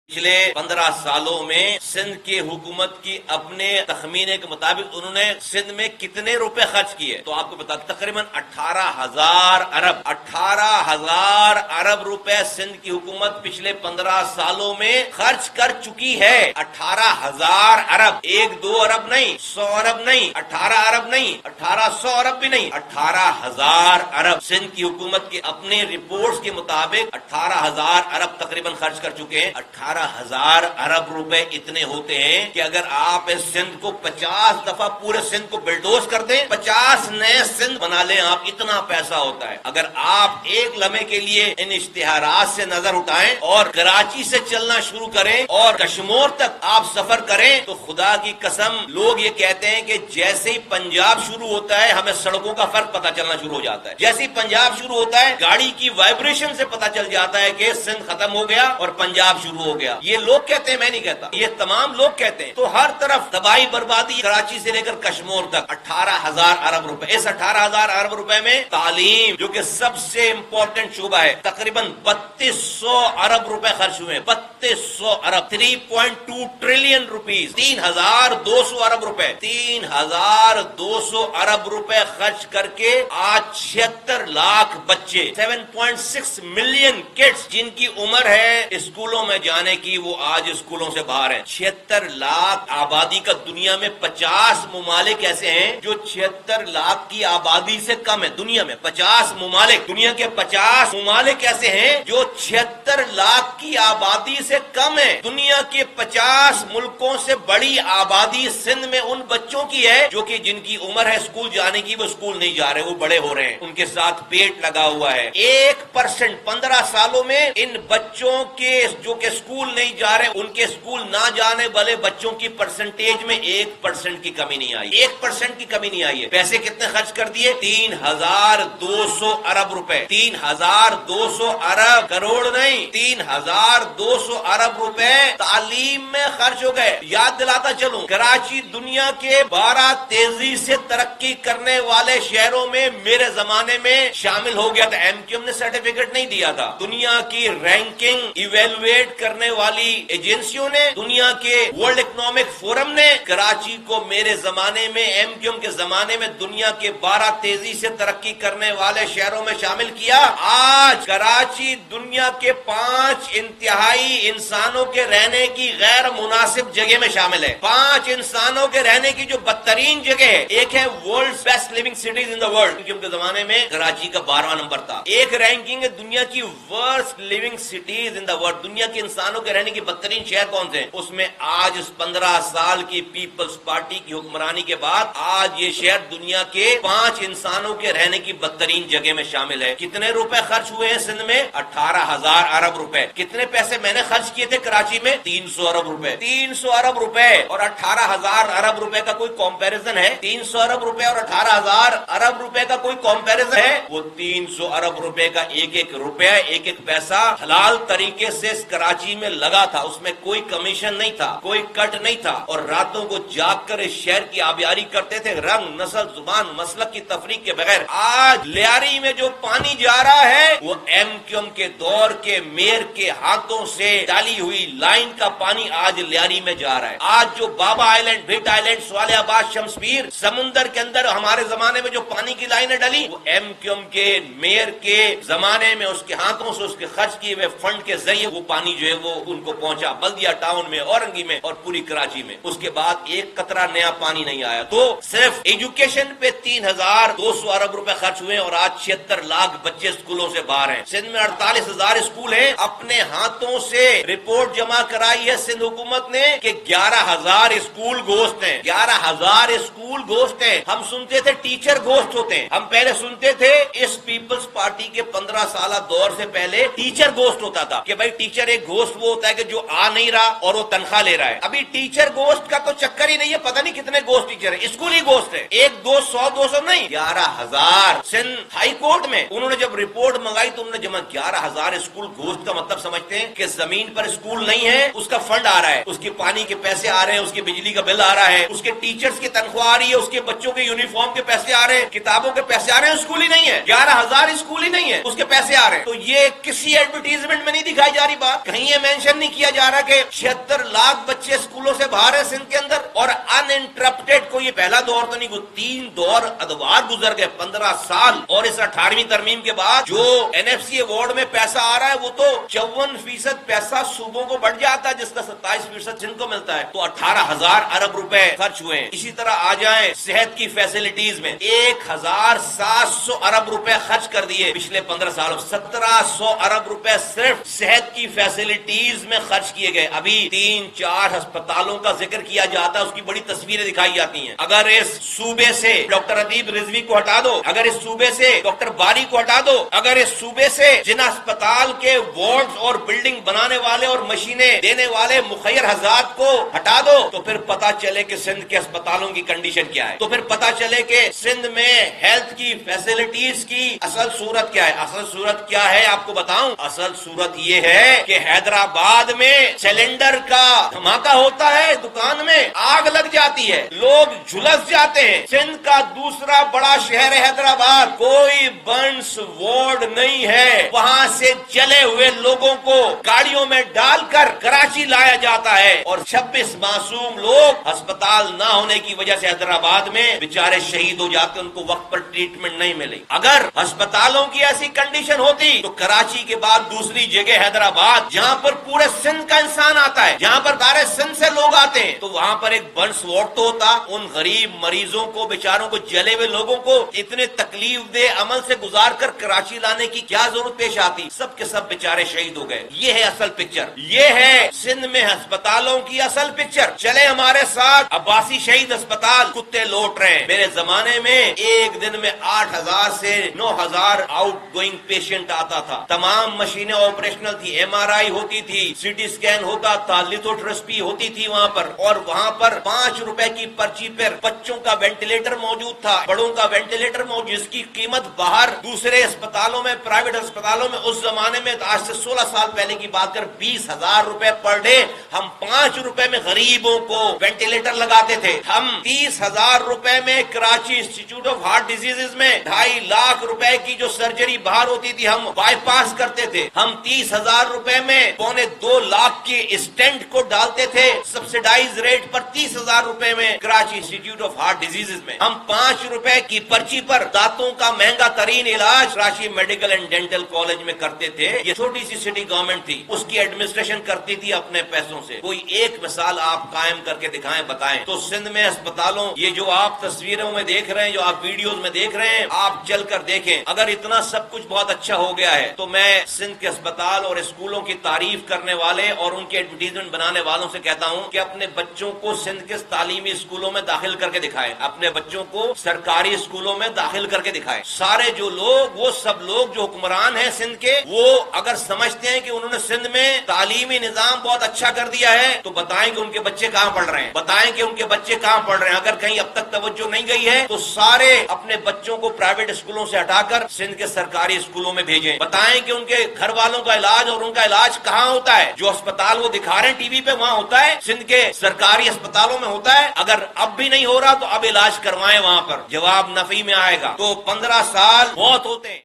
پچھلے 15 سالوں میں سندھ کی حکومت کی اپنے تخمینے کے مطابق انہوں نے سندھ میں کتنے روپے خرچ کیے تو آپ کو بتا تقریباً 18,000 ارب روپے سندھ کی حکومت پچھلے 15 سالوں میں خرچ کر چکی ہے. 18,000 ارب، 1-2 ارب نہیں، 100 ارب نہیں، 18 ارب نہیں، 1800 ارب بھی نہیں، 18,000 ارب سندھ کی حکومت کی اپنے رپورٹس کے مطابق 18,000 ارب تقریباً خرچ کر چکے ہیں. 18,000 ارب روپے اتنے ہوتے ہیں کہ اگر آپ اس سندھ کو 50 دفعہ پورے سندھ کو بلڈوز کر دیں، 50 نئے سندھ بنا لیں آپ، اتنا پیسہ ہوتا ہے. اگر آپ ایک لمحے کے لیے ان اشتہارات سے نظر اٹھائیں اور کراچی سے چلنا شروع کریں اور کشمور تک آپ سفر کریں تو خدا کی قسم لوگ یہ کہتے ہیں کہ جیسے ہی پنجاب شروع ہوتا ہے ہمیں سڑکوں کا فرق پتہ چلنا شروع ہو جاتا ہے. جیسے ہی پنجاب شروع ہوتا ہے گاڑی کی وائبریشن سے پتہ چل جاتا ہے کہ سندھ ختم ہو گیا اور پنجاب شروع ہو گیا. یہ لوگ کہتے ہیں، میں نہیں کہتا، یہ تمام لوگ کہتے ہیں. تو ہر طرف تباہی بربادی کراچی سے لے کر کشمور تک. 18,000 ارب روپے. اس 18,000 ارب روپے میں تعلیم جو کہ سب سے امپورٹنٹ شعبہ ہے تقریباً 3200 ارب روپے خرچ ہوئے. 3200 ارب، 3.2 ٹریلین روپیز، 3,200 ارب روپے. 3,200 ارب روپے خرچ کر کے آج 76 لاکھ بچے، 7.6 ملین کڈس جن کی عمر ہے اسکولوں میں جانے کی، وہ آج اسکولوں سے باہر ہیں. 76 لاکھ آبادی کا دنیا میں 50 ممالک ایسے ہیں جو 76 لاکھ کی آبادی سے کم ہے. دنیا میں 50 ممالک، دنیا کے 50 ممالک ایسے ہیں جو 76 لاکھ کی آبادی سے کم ہے. دنیا کے 50 ملکوں سے بڑی آبادی سندھ میں ان بچوں کی ہے جو کہ جن کی عمر ہے اسکول جانے کی، وہ اسکول نہیں جا رہے، وہ بڑے ہو رہے ہیں، ان کے ساتھ پیٹ لگا ہوا ہے. 1% 15 سالوں میں ان بچوں کے جو کہ اسکول نہیں جا رہے، ان کے اسکول نہ جانے والے بچوں کی پرسنٹیج میں 1% کی کمی نہیں آئی. 1% کی کمی نہیں آئی ہے. پیسے کتنے خرچ کر دیے؟ 3,200 ارب روپے. 3,200 ارب، کروڑ نہیں، 3,200 ارب روپے تعلیم میں خرچ ہو گئے. یاد دلاتا چلوں، کراچی دنیا کے 12 تیزی سے ترقی کرنے والے شہروں میں میرے زمانے میں شامل ہو گیا تھا. MQM نے سرٹیفکیٹ نہیں دیا تھا. دنیا کی رینکنگ ایویلویٹ کرنے والی ایجنسیوں نے، دنیا کے ورلڈ اکنامک فورم نے کراچی کو میرے زمانے میں، MQM کے زمانے میں دنیا کے 12 تیزی سے ترقی کرنے والے شہروں میں شامل کیا. آج کراچی دنیا کے 5 انتہائی انسانوں کے رہنے کی غیر مناسب جگہ میں شامل ہے. 5 انسانوں کے رہنے کی جو بدترین جگہ ہے. ایک ہے world best living cities in the world, MQM کے زمانے میں کراچی کا 12واں نمبر تھا. ایک رینکنگ ہے دنیا کی worst living cities in the world, دنیا کے انسانوں کے رہنے کی بدترین شہر کون سے ہیں. اس میں آج اس 15 سال کی پیپلز پارٹی کی حکمرانی کے بعد آج یہ شہر دنیا کے 5 انسانوں کے رہنے کی بدترین جگہ میں شامل ہے. کتنے روپے خرچ ہوئے ہیں سندھ میں؟ 18,000 ارب روپے. کتنے پیسے میں نے خرچ کیے تھے کراچی میں؟ 300 ارب روپے. 300 ارب روپے اور 18,000 ارب روپے کا کوئی کمپیریزن ہے؟ 300 ارب روپے اور 18,000 ارب روپے کا کوئی کمپیریزن ہے؟ وہ 300 ارب روپے کا ایک ایک روپے، ایک ایک پیسہ حلال طریقے سے اس کراچی میں لگا تھا. اس میں کوئی کمیشن نہیں تھا، کوئی کٹ نہیں تھا، اور راتوں کو جاگ کر اس شہر کی آبیاری کرتے تھے رنگ، نسل، زبان، مسلک کی تفریق کے بغیر. آج لیاری میں جو پانی جا رہا ہے وہ MQM کے دور کے میئر کے ہاتھوں سے ڈالی ہوئی لائن کا پانی آج لیاری میں جا رہا ہے. آج جو بابا آئی لینڈ، بھٹ آئی لینڈ، صالح آباد، شمس پیر سمندر کے اندر ہمارے زمانے میں جو پانی کی لائنیں ڈلی، وہ MQM کے میئر کے زمانے میں اس کے ہاتھوں سے، اس کے خرچ کیے ہوئے فنڈ کے ذریعے وہ پانی جو ہے وہ ان کو پہنچا بلدیہ ٹاؤن میں، اورنگی میں اور پوری کراچی میں. اس کے بعد ایک قطرہ نیا پانی نہیں آیا. تو صرف ایجوکیشن پہ 3,200 ارب روپے خرچ ہوئے اور آج 76 لاکھ بچے اسکولوں سے باہر ہیں. سندھ میں 48,000 اسکول ہیں. اپنے ہاتھوں سے رپورٹ جمع کرائی ہے سندھ حکومت نے کہ 11,000 اسکول گھوسٹ ہیں. 11,000 اسکول گھوسٹ ہیں. ہم سنتے تھے ٹیچر گھوسٹ ہوتے ہیں. ہم پہلے سنتے تھے اس پیپلز پارٹی کے 15 سالہ دور سے پہلے ٹیچر گھوسٹ ہوتا تھا کہ بھائی ٹیچر ایک گھوسٹ وہ ہوتا ہے کہ جو آ نہیں رہا اور وہ تنخواہ لے رہا ہے. ابھی ٹیچر گھوسٹ کا تو چکر ہی نہیں ہے. پتہ نہیں کتنے گھوسٹ ٹیچر ہیں. اسکول ہی گھوسٹ ہے. 1 2 100 200 نہیں، 11,000. سندھ ہائی کورٹ میں انہوں نے جب رپورٹ منگائی تو انہوں نے جمع 11,000 اسکول گھوسٹ کا مطلب سمجھتے ہیں کہ زمین پر اسکول نہیں ہے، اس کا فنڈ آ رہا ہے، اس کے پانی کے پیسے آ رہے ہیں، اس کے بجلی کا بل آ رہا ہے، اس کے ٹیچرز کی تنخواہ آ رہی ہے، اس کے بچوں کے یونیفارم کے پیسے آ رہے ہیں، کتابوں کے پیسے آ رہے ہیں. اسکول ہی نہیں ہے. 11,000 اسکول ہی نہیں ہے، اس کے پیسے آ رہے ہیں. تو یہ کسی ایڈورٹیزمنٹ میں نہیں دکھائی جا رہی بات. کہیں یہ میں مینشن نہیں کیا جا رہا کہ 76 لاکھ بچے اسکولوں سے باہر ہیں سندھ کے اندر اور ان انٹرپٹیڈ کو یہ پہلا دور تو نہیں، 3 دور ادوار گزر گئے 15 سال، اور اس 18ویں ترمیم کے بعد جو NFC ایوارڈ میں پیسہ آ رہا ہے وہ تو 54% پیسہ صوبوں کو بڑھ جاتا ہے، جس کا 27% سندھ کو ملتا ہے، تو 18,000 ارب روپے خرچ ہوئے ہیں۔ اسی طرح آ جائیں صحت کی فیسلٹیز میں 1,700 ارب روپے خرچ کر دیے پچھلے 15 سالوں، 1,700 ارب روپے صرف صحت کی فیسلٹیز میں خرچ کیے گئے۔ ابھی 3-4 ہسپتالوں کا ذکر کیا جاتا ہے، اس کی بڑی تصویریں دکھائی جاتی ہیں۔ اگر اس صوبے سے ڈاکٹر ادیب رضوی کو ہٹا دو، اگر اس صوبے سے ڈاکٹر باری کو ہٹا دو، اگر اس صوبے سے جن اسپتال کے وارڈز اور بلڈنگ بنانے والے اور مشینیں دینے والے مخیر حضرات کو ہٹا دو، تو پھر پتا چلے کہ سندھ کے اسپتالوں کی کنڈیشن کیا ہے، تو پھر پتا چلے کہ سندھ میں ہیلتھ کی فیسلٹیز کی اصل صورت کیا ہے۔ اصل صورت کیا ہے آپ کو بتاؤں، اصل صورت یہ ہے کہ حیدرآباد میں سلنڈر کا دھماکہ ہوتا ہے، دکان میں آگ لگ جاتی ہے، لوگ جھلس جاتے ہیں۔ سندھ کا دوسرا بڑا شہر ہے حیدرآباد، کوئی برنس وارڈ نہیں ہے، وہاں سے جلے ہوئے لوگوں کو گاڑیوں میں ڈال کر کراچی لایا جاتا ہے، اور 26 معصوم لوگ ہسپتال نہ ہونے کی وجہ سے حیدرآباد میں بیچارے شہید ہو جاتے، ان کو وقت پر ٹریٹمنٹ نہیں ملی۔ اگر ہسپتالوں کی ایسی کنڈیشن ہوتی تو کراچی کے بعد دوسری جگہ حیدرآباد، جہاں پر پورے سندھ کا انسان آتا ہے، جہاں پر سارے سندھ سے لوگ آتے ہیں، تو وہاں پر ایک برنس وارڈ تو ہوتا۔ ان غریب مریضوں کو، بیچاروں کو، جلے ہوئے لوگوں کو اتنے تکلیف دہ عمل سے گزار کر کراچی لانے کی کیا ضرورت پیش آتی؟ سب کے سب بیچارے شہید ہو گئے۔ یہ ہے اصل پکچر، یہ ہے سندھ میں ہسپتالوں کی اصل پکچر۔ چلے ہمارے ساتھ عباسی شہید اسپتال، کتے لوٹ رہے ہیں۔ میرے زمانے میں ایک دن میں 8,000 سے 9,000 آؤٹ گوئنگ پیشنٹ آتا تھا، تمام مشینیں آپریشنل تھی، MRI ہوتی تھی، CT اسکین ہوتا تھا، لیتھوٹرسپی ہوتی تھی وہاں پر، اور وہاں پر 5 روپے کی پرچی پر بچوں کا وینٹیلیٹر موجود تھا، بڑوں کا وینٹیلیٹر موجود، جس کی قیمت باہر دوسرے اسپتالوں میں، پرائیویٹ اسپتالوں میں اس زمانے میں، آج سے 16 سال پہلے کی بات کر، 20,000 روپے پر ڈے، ہم 5 روپے میں غریبوں کو وینٹیلیٹر لگاتے تھے۔ ہم 30,000 روپے میں Karachi institute of heart disease میں 2.5 لاکھ روپے کی جو سرجری باہر ہوتی تھی ہم بائی پاس کرتے تھے۔ ہم 30,000 روپے میں 1.25 لاکھ کی اسٹینٹ کو ڈالتے تھے سبسیڈائز ریٹ پر، 30,000 روپے میں Karachi institute of heart disease میں۔ ہم 5 روپے کی پرچی پر دانتوں کا مہنگا ترین علاج Karachi medical and dental college میں کرتے تھے۔ یہ چھوٹی سی سٹی گورنمنٹ تھی، اس کی ایڈمنسٹریشن کرتی تھی اپنے پیسوں سے۔ کوئی ایک مثال آپ قائم کر کے دکھائیں، بتائیں۔ تو سندھ میں اسپتالوں، یہ جو آپ تصویروں میں دیکھ رہے ہیں، جو آپ ویڈیوز میں دیکھ رہے ہیں، آپ چل کر دیکھیں۔ اگر اتنا سب کچھ بہت اچھا ہو گیا ہے تو میں سندھ کے اسپتال اور اسکولوں کی تعریف کرنے والے اور ان کے ایڈورٹیزمنٹ بنانے والوں سے کہتا ہوں کہ اپنے بچوں کو سندھ کے تعلیمی اسکولوں میں داخل کر کے دکھائیں، اپنے بچوں کو سرکاری اسکولوں میں داخل کر کے دکھائیں۔ سارے جو لوگ، وہ سب لوگ جو حکمران ہیں سندھ کے، وہ اگر سمجھتے ہیں کہ انہوں نے سندھ میں تعلیمی نظام بہت اچھا کر دیا ہے تو بتائیں کہ ان کے بچے کہاں پڑھ رہے ہیں، بتائیں کہ ان کے بچے کہاں پڑھ رہے ہیں۔ اگر کہیں اب تک توجہ نہیں گئی ہے تو سارے اپنے بچوں کو پرائیویٹ اسکولوں سے ہٹا کر سندھ کے سرکاری اسکولوں میں بھیجیں، بتائیں کہ ان کے گھر والوں کا علاج اور ان کا علاج کہاں ہوتا ہے۔ جو اسپتال وہ دکھا رہے ہیں ٹی وی پہ، وہاں ہوتا ہے، سندھ کے سرکاری اسپتالوں میں ہوتا ہے۔ اگر اب بھی نہیں ہو رہا تو اب علاج کروائیں وہاں پر، جواب نفی میں آئے گا۔ تو 15 سال بہت ہوتے ہیں۔